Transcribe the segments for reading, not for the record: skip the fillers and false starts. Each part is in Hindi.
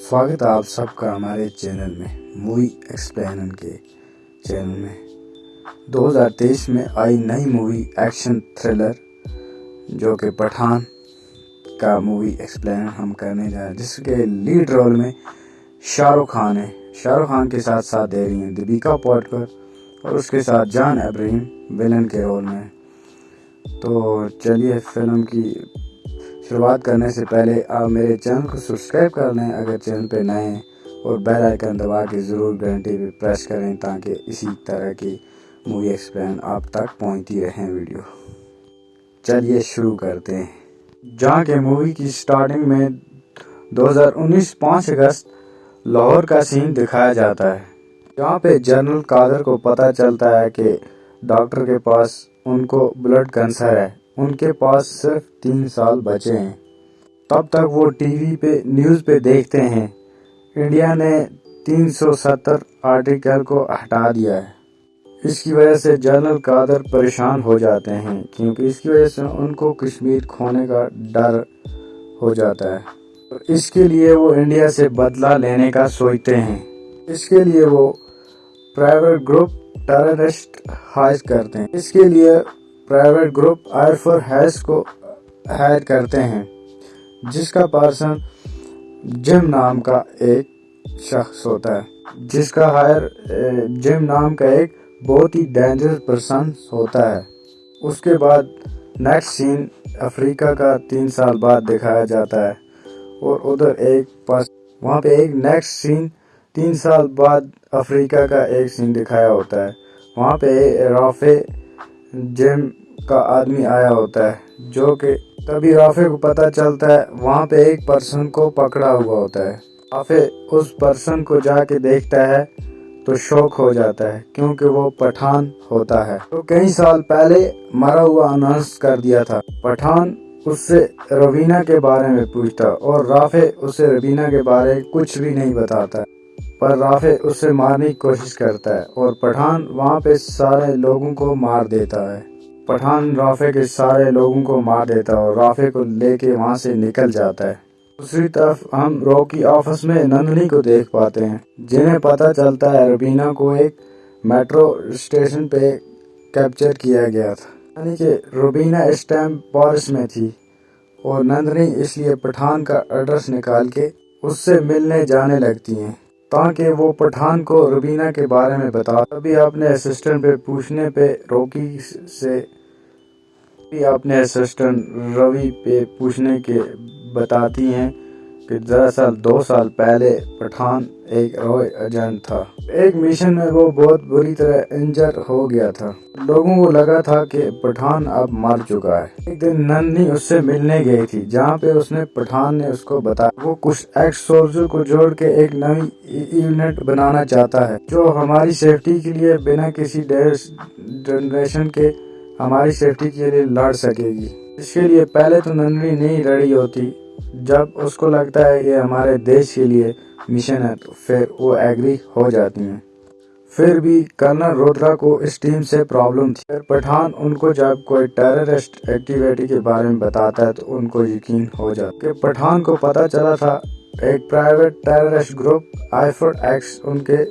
स्वागत है आप सबका हमारे चैनल में, मूवी एक्सप्लेनर के चैनल में। 2023 में आई नई मूवी एक्शन थ्रिलर जो कि पठान का मूवी एक्सप्लेनर हम करने जा रहे हैं, जिसके लीड रोल में शाहरुख खान है। शाहरुख खान के साथ साथ दे रही हैं दीपिका पादुकोण और उसके साथ जान अब्राहम विलन के रोल में। तो चलिए फिल्म की शुरुआत करने से पहले आप मेरे चैनल को सब्सक्राइब कर लें अगर चैनल पे नए हैं, और बेल आइकन दबा के ज़रूर घंटे पे प्रेस करें ताकि इसी तरह की मूवी एक्सप्लेन आप तक पहुंचती रहें वीडियो। चलिए शुरू करते हैं। जहां के मूवी की स्टार्टिंग में 2019 5 अगस्त लाहौर का सीन दिखाया जाता है, जहां पे जनरल कादर को पता चलता है कि डॉक्टर के पास उनको ब्लड कैंसर है, उनके पास सिर्फ 3 साल बचे हैं। तब तक वो टीवी पे न्यूज़ पे देखते हैं इंडिया ने 370 आर्टिकल को हटा दिया है। इसकी वजह से जनरल कादर परेशान हो जाते हैं, क्योंकि इसकी वजह से उनको कश्मीर खोने का डर हो जाता है। और इसके लिए वो इंडिया से बदला लेने का सोचते हैं। इसके लिए वो प्राइवेट ग्रुप टेररिस्ट हायर करते हैं। इसके लिए प्राइवेट ग्रुप आयर फॉर हैश को हायर करते हैं, जिसका पर्सन जिम नाम का एक शख्स होता है, जिसका हायर जिम नाम का एक बहुत ही डेंजरस पर्सन होता है। उसके बाद नेक्स्ट सीन अफ्रीका का 3 साल बाद दिखाया जाता है, और उधर वहाँ पे एक नेक्स्ट सीन 3 साल बाद अफ्रीका का एक सीन दिखाया होता है। वहाँ पे राफे जिम का आदमी आया होता है, जो कि तभी राफे को पता चलता है वहाँ पे एक पर्सन को पकड़ा हुआ होता है। राफे उस पर्सन को जाके देखता है तो शौक हो जाता है, क्योंकि वो पठान होता है। तो कई साल पहले मरा हुआ अनाउंस कर दिया था। पठान उससे रवीना के बारे में पूछता और राफे उससे रवीना के बारे में कुछ भी नहीं बताता, पर राफे उससे मारने की कोशिश करता है और पठान वहाँ पे सारे लोगों को मार देता है। पठान राफे के सारे लोगों को मार देता है और राफे को लेके वहाँ से निकल जाता है। दूसरी तरफ हम रॉकी ऑफिस में नंदनी को देख पाते हैं, जिन्हें पता चलता है रवीना को एक मेट्रो स्टेशन पे कैप्चर किया गया था, यानी कि रवीना इस टाइम पुलिस में थी, और नंदनी इसलिए पठान का एड्रेस निकाल के उससे मिलने जाने लगती हैं ताकि वो पठान को रवीना के बारे में बता। तभी अपने असिस्टेंट पे पूछने पे रॉकी से अपने असिस्टेंट रवि पे पूछने के बताती हैं कि दरअसल 2 साल पहले पठान एक रॉय एजेंट था। एक मिशन में वो बहुत बुरी तरह इंजर हो गया था। लोगों को लगा था कि पठान अब मर चुका है। एक दिन नंदनी उससे मिलने गई थी, जहाँ पे उसने पठान ने उसको बताया वो कुछ एक्स सोल्जर को जोड़ के एक नई यूनिट बनाना चाहता है, जो हमारी सेफ्टी के लिए बिना किसी जनरेशन के हमारी सेफ्टी के लिए लड़ सकेगी। इसके लिए पहले तो नंदनी नहीं रेडी होती, जब उसको लगता है कि हमारे देश के लिए मिशन है तो फिर वो एग्री हो जाती हैं। फिर भी कर्नल रुद्रा को इस टीम से प्रॉब्लम थी। फिर पठान उनको जब कोई टेररिस्ट एक्टिविटी के बारे में बताता है तो उनको यकीन हो जाता है कि पठान को पता चला था एक प्राइवेट टेररिस्ट ग्रुप IFX उनके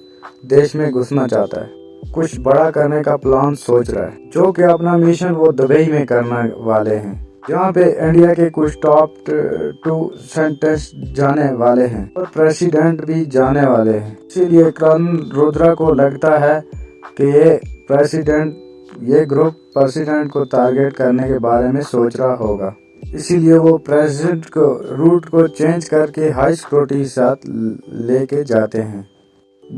देश में घुसना चाहता है, कुछ बड़ा करने का प्लान सोच रहा है, जो कि अपना मिशन वो दुबई में करने वाले हैं, जहाँ पे इंडिया के कुछ टॉप 2 साइंटिस्ट जाने वाले हैं और प्रेसिडेंट भी जाने वाले हैं। इसीलिए कर्नल रुद्रा को लगता है कि ये ग्रुप प्रेसिडेंट को टारगेट करने के बारे में सोच रहा होगा। इसीलिए वो प्रेसिडेंट को रूट को चेंज करके हाई सिक्योरिटी के साथ लेके जाते हैं,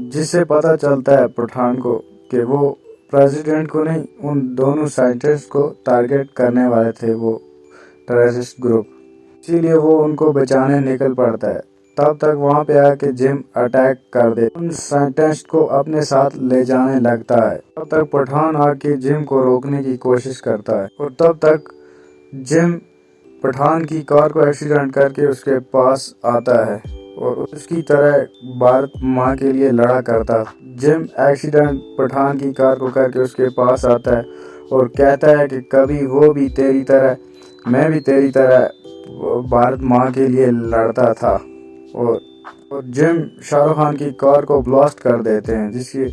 जिससे पता चलता है पठान को कि वो प्रेसिडेंट को नहीं, उन दोनों साइंटिस्ट को टारगेट करने वाले थे वो टेररिस्ट ग्रुप। इसीलिए वो उनको बचाने निकल पड़ता है। तब तक वहाँ पे आके जिम अटैक कर दे, उन साइंटिस्ट को अपने साथ ले जाने लगता है। तब तक पठान आके जिम को रोकने की कोशिश करता है, और तब तक जिम पठान की कार को एक्सीडेंट करके उसके पास आता है और उसकी तरह भारत माँ के लिए लड़ा करता। जिम एक्सीडेंट पठान की कार को करके उसके पास आता है और कहता है कि कभी वो भी तेरी तरह, मैं भी तेरी तरह भारत माँ के लिए लड़ता था, और और जिम शाहरुख खान की कार को ब्लास्ट कर देते हैं, जिसकी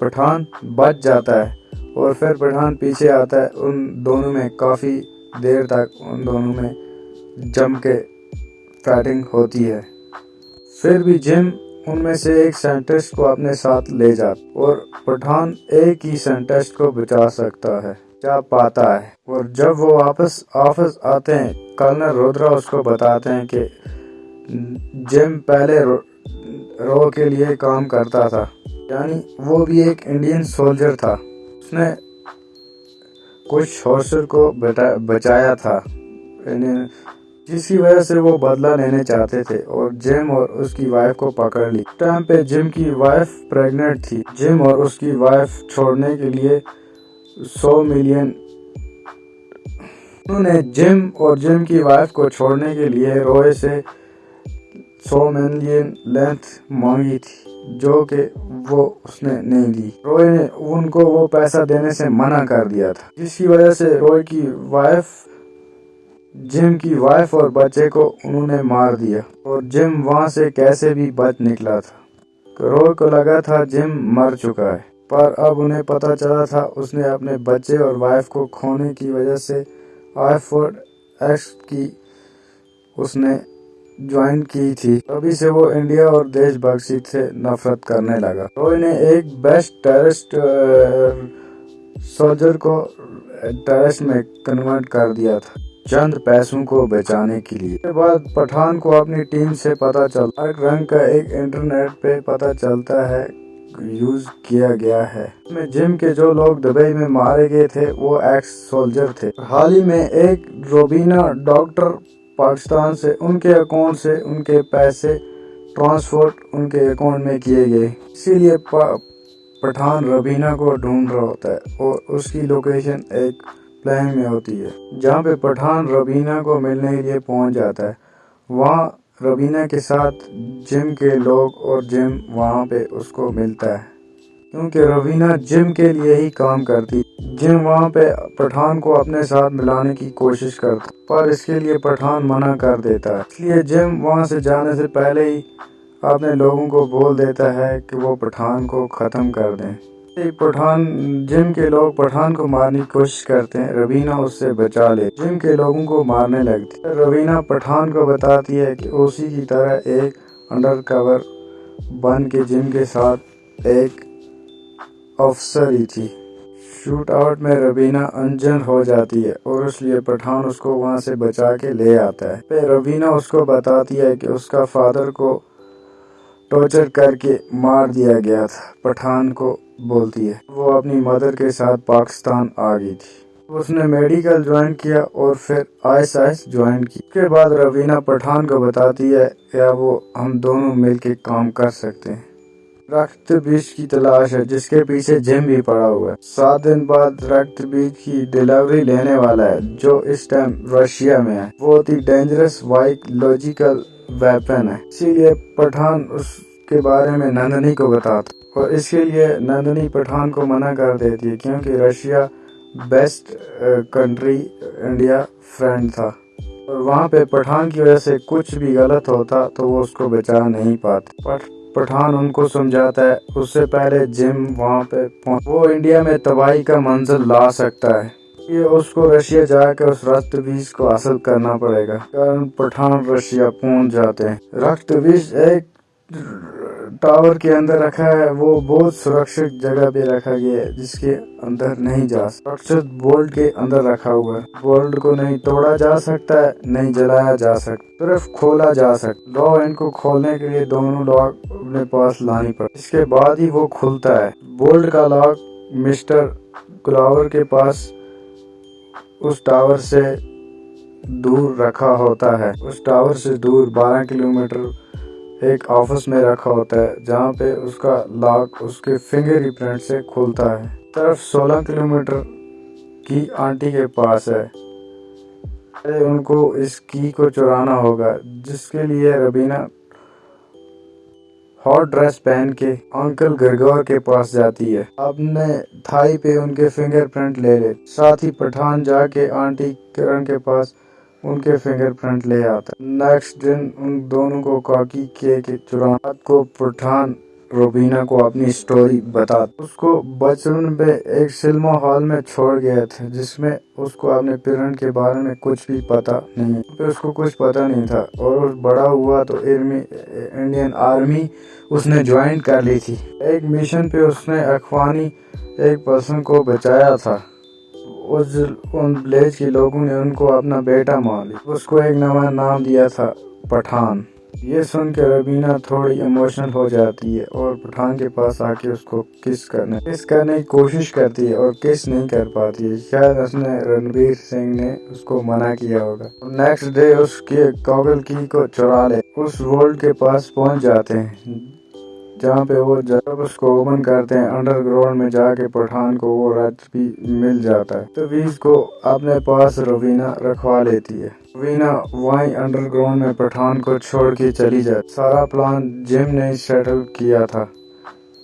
पठान बच जाता है और फिर पठान पीछे आता है। उन दोनों में काफ़ी देर तक उन दोनों में जम के फाइटिंग होती है। फिर भी जिम उनमें से एक साइंटिस्ट को अपने साथ ले जाता और पठान एक ही साइंटिस्ट को बचा पाता है। और जब वो वापस ऑफिस आते हैं, कर्नल रुद्रा उसको बताते हैं कि जिम पहले रो के लिए काम करता था, यानी वो भी एक इंडियन सोल्जर था। उसने कुछ हॉस्टल को बचाया था, जिसकी वजह से वो बदला लेने चाहते थे और जिम और उसकी वाइफ को पकड़ ली। टाइम पे जिम की वाइफ प्रेग्नेंट थी। जिम और उसकी वाइफ छोड़ने के लिए 100 मिलियन उन्होंने जिम की वाइफ को छोड़ने के लिए रॉय से 100 मिलियन लेंथ मांगी थी, जो कि वो उसने नहीं दी। रॉय ने उनको वो पैसा देने से मना कर दिया था, जिसकी वजह से रॉय की वाइफ जिम की वाइफ और बच्चे को उन्होंने मार दिया और जिम वहां से कैसे भी बच निकला था। रॉय को लगा था जिम मर चुका है, पर अब उन्हें पता चला था उसने अपने बच्चे और वाइफ को खोने की वजह से ऑक्सफोर्ड की उसने ज्वाइन की थी। तभी से वो इंडिया और देशभक्ति से नफरत करने लगा। रॉय ने एक बेस्ट टेररिस्ट सोल्जर को टेररिस्ट में कन्वर्ट कर दिया था, चंद पैसों को बचाने के लिए। उसके बाद पठान को अपनी टीम से पता चला, हर रंग का एक इंटरनेट पे पता चलता है यूज किया गया है। इसमें जिम के जो लोग दुबई में मारे गए थे वो एक्स सोल्जर थे। हाल ही में एक रोबीना डॉक्टर पाकिस्तान से उनके अकाउंट से उनके पैसे ट्रांसफर उनके अकाउंट में किए गए, इसीलिए पठान रबीना को ढूंढ रहा होता है और उसकी लोकेशन एक प्लेन में होती है, जहाँ पे पठान रबीना को मिलने के लिए पहुंच जाता है। वहाँ रबीना के साथ जिम के लोग और जिम वहाँ पे उसको मिलता है, क्योंकि रबीना जिम के लिए ही काम करती। जिम वहाँ पे पठान को अपने साथ मिलाने की कोशिश करता, पर इसके लिए पठान मना कर देता है। इसलिए जिम वहाँ से जाने से पहले ही अपने लोगों को बोल देता है कि वो पठान को ख़त्म कर दें। पठान जिम के लोग पठान को मारने की कोशिश करते हैं, रबीना उससे बचा ले, जिम के लोगों को मारने लगती है। रबीना पठान को बताती है कि उसी की तरह एक अंडरकवर बन के जिम के साथ एक अफसर ही थी। शूट आउट में रबीना इंजर्ड हो जाती है और इसलिए पठान उसको वहां से बचा के ले आता है। फिर रबीना उसको बताती है कि उसका फादर को टॉर्चर करके मार दिया गया था। पठान को बोलती है वो अपनी मदर के साथ पाकिस्तान आ गई थी। उसने मेडिकल ज्वाइन किया और फिर आईएसआईएस ज्वाइन की। उसके बाद रवीना पठान को बताती है या वो हम दोनों मिलके काम कर सकते हैं। रक्त बीज की तलाश है, जिसके पीछे जिम भी पड़ा हुआ है। 7 दिन बाद रक्त बीज की डिलीवरी लेने वाला है, जो इस टाइम रशिया में है। बहुत ही डेंजरस बायोलॉजिकल वेपन है, इसीलिए पठान उसके बारे में नंदनी को बताता, और इसके लिए नंदनी पठान को मना कर देती है, क्योंकि Russia best country India friend था और वहाँ पे पठान की वजह से कुछ भी गलत होता तो वो उसको बचा नहीं पाते। पर पठान उनको समझाता है उससे पहले जिम वहाँ पे वो इंडिया में तबाही का मंजिल ला सकता है। ये उसको रशिया जाकर उस रक्त बीज को हासिल करना पड़ेगा। कारण पठान रशिया पहुंच जाते हैं। रक्त बीज एक टावर के अंदर रखा है, वो बहुत सुरक्षित जगह पे रखा गया है, जिसके अंदर नहीं जा सुरक्षित बोल्ट के अंदर रखा हुआ है। बोल्ट को नहीं तोड़ा जा सकता है, नहीं जलाया जा सकता, सिर्फ खोला जा सकता। लॉक इनको खोलने के लिए दोनों लॉक अपने पास लानी पड़ती, इसके बाद ही वो खुलता है। बोल्ट का लॉक मिस्टर ग्लावर के पास उस टावर से दूर रखा होता है। उस टावर से दूर 12 किलोमीटर एक ऑफिस में रखा होता है, जहाँ पे उसका लॉक उसके फिंगरप्रिंट से खुलता है। तरफ 16 किलोमीटर की आंटी के पास है। उनको इस की को चुराना होगा, जिसके लिए रबीना हॉट ड्रेस पहन के अंकल ग्रेगोर के पास जाती है। अपने थाई पे उनके फिंगरप्रिंट ले ले। साथ ही पठान जाके आंटी किरण के पास उनके फिंगरप्रिंट ले आता है। नेक्स्ट दिन उन दोनों को काकी के चुरात को पठान रोबीना को अपनी स्टोरी बताता। उसको बचपन में एक सिनेमा हॉल में छोड़ गए थे जिसमें उसको अपने पेरेंट के बारे में कुछ भी पता नहीं, फिर उसको कुछ पता नहीं था और बड़ा हुआ तो इंडियन आर्मी उसने ज्वाइन कर ली थी। एक मिशन पे उसने अफगानी एक पर्सन को बचाया था। उन विलेज के लोगों ने उनको अपना बेटा मान लिया। उसको एक नया नाम दिया था पठान। ये सुन के रवीना थोड़ी इमोशनल हो जाती है और पठान के पास आके उसको किस करने की कोशिश करती है और किस नहीं कर पाती है। शायद उसने रणवीर सिंह ने उसको मना किया होगा। नेक्स्ट डे उसके गॉगल की को चुरा ले उस वर्ल्ड के पास पहुंच जाते हैं जहाँ पे वो जब उसको ओपन करते हैं अंडरग्राउंड में जाके पठान को वो रथ भी मिल जाता है। तो वीज को अपने पास रवीना रखवा लेती है। रवीना वहीं अंडरग्राउंड में पठान को छोड़ के चली जाती। सारा प्लान जिम ने सेटल किया था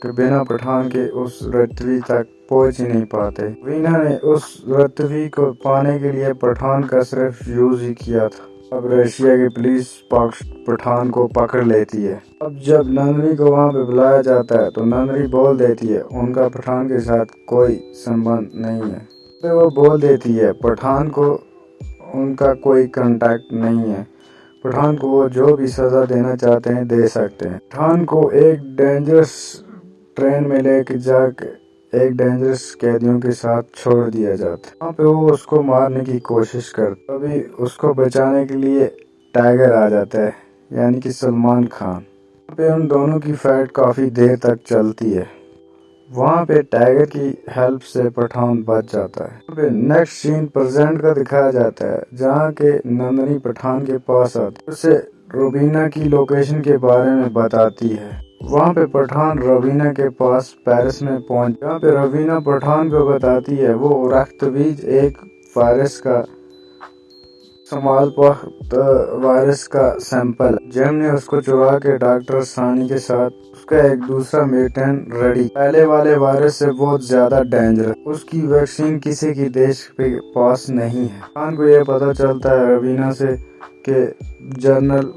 कि बिना पठान के उस रथवी तक पहुंच ही नहीं पाते। रवीना ने उस रथवी को पाने के लिए पठान का सिर्फ यूज ही किया था। अब रशिया की पुलिस पठान को पकड़ लेती है। अब जब नंदनी को वहाँ पे बुलाया जाता है तो नंदनी बोल देती है उनका पठान के साथ कोई संबंध नहीं है। तो वो बोल देती है पठान को उनका कोई कांटेक्ट नहीं है। पठान को वो जो भी सजा देना चाहते हैं दे सकते हैं। पठान को एक डेंजरस ट्रेन में लेके जाके एक डेंजरस कैदियों के साथ छोड़ दिया जाता है। वहाँ पे वो उसको मारने की कोशिश करता। तभी उसको बचाने के लिए टाइगर आ जाता है यानी कि सलमान खान। वहाँ पे उन दोनों की फाइट काफी देर तक चलती है। वहाँ पे टाइगर की हेल्प से पठान बच जाता है। वहाँ पे नेक्स्ट सीन प्रेजेंट का दिखाया जाता है जहाँ के नंदनी पठान के पास आती है। उसे रोबीना की लोकेशन के बारे में बताती है। वहाँ पे पठान रवीना के पास पेरिस में पहुंच। जहाँ पे रवीना पठान को बताती है वो रक्तबीज एक वायरस का वायरस का सैंपल। जिम ने उसको चुरा के डॉक्टर सानी के साथ उसका एक दूसरा म्यूटेंट रेडी पहले वाले वायरस से बहुत ज्यादा डेंजरस। उसकी वैक्सीन किसी की देश के पास नहीं है। पठान को यह पता चलता है रवीना से कि जनरल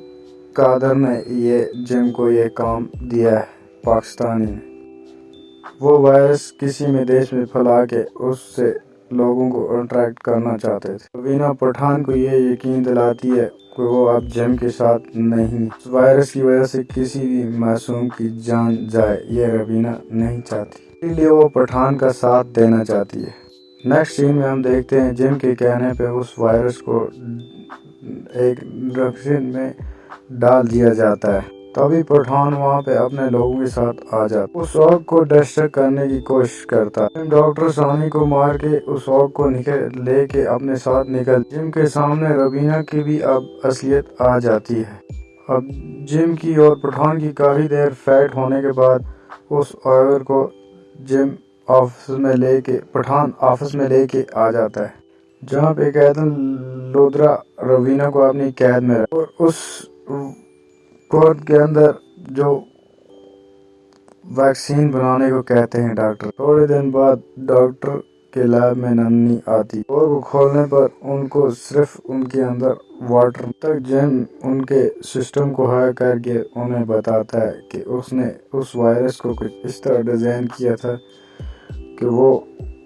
कादर ने ये जिम को ये काम दिया है पाकिस्तानी ने। वो वायरस किसी में देश में फैला के उससे लोगों को अट्रैक्ट करना चाहते थे। रवीना पठान को ये यकीन दिलाती है कि वो अब जिम के साथ नहीं। इस वायरस की वजह से किसी भी मासूम की जान जाए ये रवीना नहीं चाहती, इसलिए वो पठान का साथ देना चाहती है। नेक्स्ट सीन में हम देखते हैं जिम के कहने पे उस वायरस को एक वैक्सीन में डाल दिया जाता है। तभी पठान वहाँ पे अपने लोगों के साथ आ जाता। उस आग को डिस्ट्रैक्ट करने की कोशिश करता है। डॉक्टर सानी को मार के उस आग को लेके अपने साथ निकल। जिम के सामने रवीना की भी अब असलियत आ जाती है। अब जिम की और पठान की काफी देर फाइट होने के बाद उस आग को जिम ऑफिस में लेके पठान ऑफिस में लेके आ जाता है जहाँ पे कैदन लोद्रा रवीना को अपनी कैद में और उस कोर्ट के अंदर जो वैक्सीन बनाने को कहते हैं डॉक्टर। थोड़े दिन बाद डॉक्टर के लैब में नन्ही आती और वो खोलने पर उनको सिर्फ उनके अंदर वाटर तक जिम उनके सिस्टम को हैक करके उन्हें बताता है कि उसने उस वायरस को कुछ इस तरह डिजाइन किया था कि वो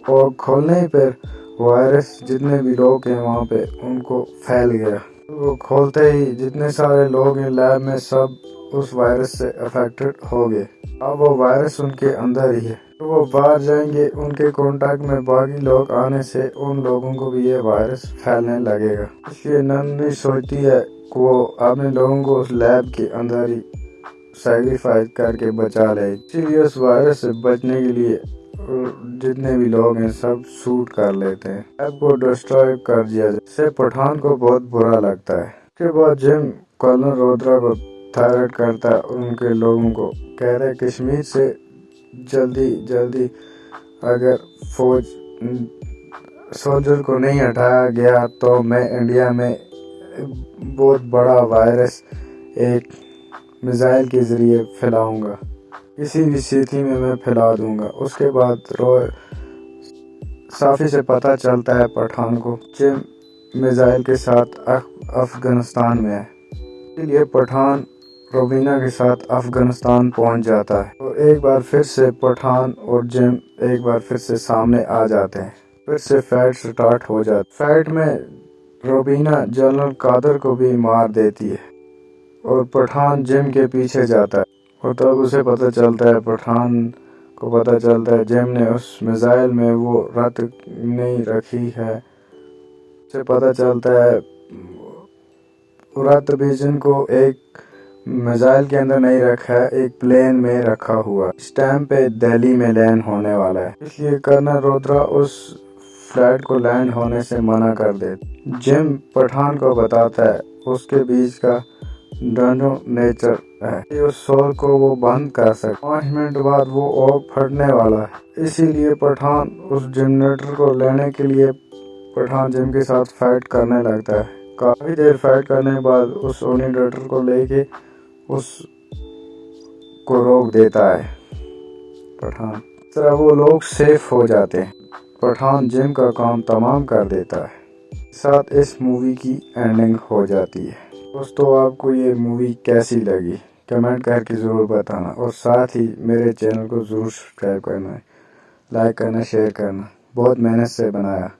और खोलने पर वायरस जितने भी लोग हैं वहाँ पे उनको फैल गया। वो खोलते ही जितने सारे लोग हैं लैब में सब उस वायरस से अफेक्टेड हो गए। अब वो वायरस उनके अंदर ही है। तो वो बाहर जाएंगे उनके कांटेक्ट में बाकी लोग आने से उन लोगों को भी ये वायरस फैलने लगेगा। इसलिए नन्ही सोचती है कि वो अपने लोगों को उस लैब के अंदर ही सैक्रिफाइस करके बचा ले। इसीलिए उस वायरस से बचने के लिए जितने भी लोग हैं सब शूट कर लेते हैं। लैब को डिस्ट्रॉय कर दिया जाए। इससे पठान को बहुत बुरा लगता है। उसके बाद जिम कर्नल रोद्रा को टारगेट करता है और उनके लोगों को कहता है कश्मीर से जल्दी अगर फौज सोल्जर को नहीं हटाया गया तो मैं इंडिया में बहुत बड़ा वायरस एक मिसाइल के जरिए फैलाऊंगा। किसी भी स्थिति में मैं फैला दूंगा। उसके बाद साफी से पता चलता है पठान को जिम मिसाइल के साथ अफगानिस्तान में है। इसलिए पठान रोबीना के साथ अफगानिस्तान पहुंच जाता है और एक बार फिर से पठान और जिम एक बार फिर से सामने आ जाते हैं। फिर से फाइट स्टार्ट हो जाती। फाइट में रोबीना जनरल कादर को भी मार देती है और पठान जिम के पीछे जाता है और तब उसे पता चलता है, पठान को पता चलता है जिम ने उस मिसाइल में वो रत नहीं रखी है। उसे पता चलता है रत भी जिनको एक मिसाइल के अंदर नहीं रखा है, एक प्लेन में रखा हुआ। इस टाइम पे दिल्ली में लैंड होने वाला है, इसलिए कर्नल रोद्रा उस फ्लाइट को लैंड होने से मना कर देता। जिम पठान को बताता है उसके बीच का दोनों नेचर है, उस शोर को वो बंद कर सके। 5 मिनट बाद वो और फटने वाला है, इसीलिए पठान उस जनरेटर को लेने के लिए पठान जिम के साथ फाइट करने लगता है। काफी देर फाइट करने के बाद उस जनरेटर को लेके उस को रोक देता है पठान। इस तरह वो लोग सेफ हो जाते हैं। पठान जिम का काम तमाम कर देता है। साथ इस मूवी की एंडिंग हो जाती है। दोस्तों, आपको ये मूवी कैसी लगी कमेंट करके ज़रूर बताना और साथ ही मेरे चैनल को ज़रूर सब्सक्राइब करना है, लाइक करना, शेयर करना। बहुत मेहनत से बनाया।